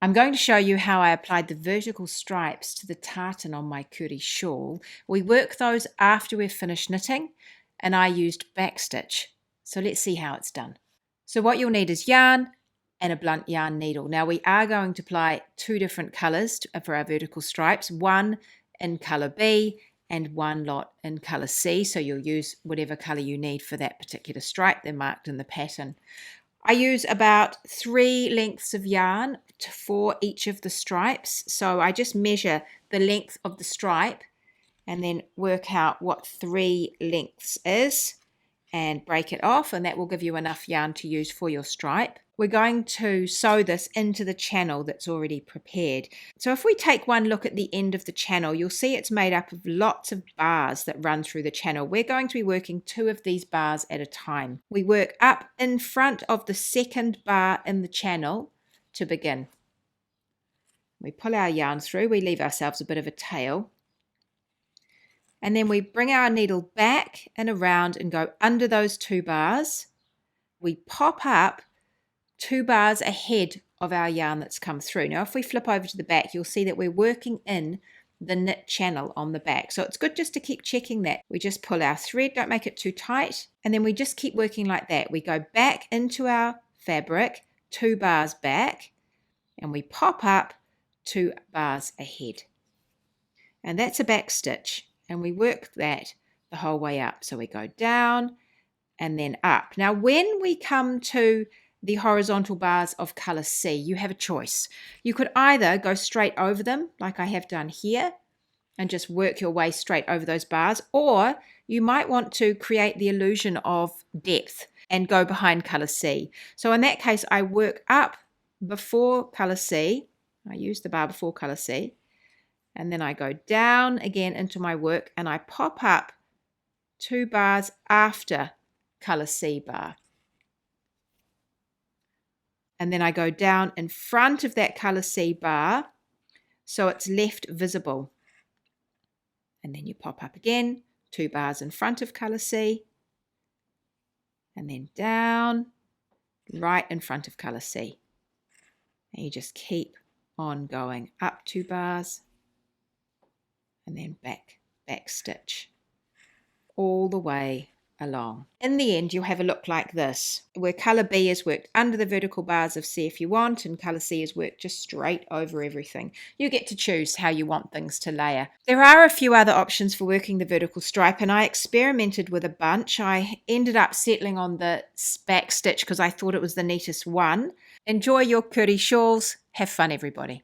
I'm going to show you how I applied the vertical stripes to the tartan on my Coorie shawl. We work those after we've finished knitting, and I used backstitch. So let's see how it's done. So what you'll need is yarn and a blunt yarn needle. Now we are going to apply two different colours for our vertical stripes, one in colour B and one lot in colour C. So you'll use whatever colour you need for that particular stripe. They're marked in the pattern. I use about 3 lengths of yarn for each of the stripes. So I just measure the length of the stripe and then work out what 3 lengths is and break it off, and that will give you enough yarn to use for your stripe. We're going to sew this into the channel that's already prepared. So if we take one look at the end of the channel, you'll see it's made up of lots of bars that run through the channel. We're going to be working 2 of these bars at a time. We work up in front of the second bar in the channel to begin. We pull our yarn through, we leave ourselves a bit of a tail. And then we bring our needle back and around and go under those 2 bars. We pop up 2 bars ahead of our yarn that's come through. Now if we flip over to the back, you'll see that we're working in the knit channel on the back. So it's good just to keep checking that. We just pull our thread, don't make it too tight, and then we just keep working like that. We go back into our fabric, 2 bars back, and we pop up 2 bars ahead. And that's a back stitch. And we work that the whole way up. So we go down and then up. Now, when we come to the horizontal bars of colour C, you have a choice. You could either go straight over them, like I have done here, and just work your way straight over those bars, or you might want to create the illusion of depth and go behind colour C. So in that case, I work up before colour C. I use the bar before colour C. And then I go down again into my work and I pop up 2 bars after colour C bar. And then I go down in front of that colour C bar so it's left visible. And then you pop up again, 2 bars in front of colour C. And then down, right in front of colour C. And you just keep on going up 2 bars. And then back stitch all the way along. In the end, you'll have a look like this, where colour B is worked under the vertical bars of C if you want, and colour C is worked just straight over everything. You get to choose how you want things to layer. There are a few other options for working the vertical stripe, and I experimented with a bunch. I ended up settling on the back stitch because I thought it was the neatest one. Enjoy your Coorie shawls. Have fun, everybody.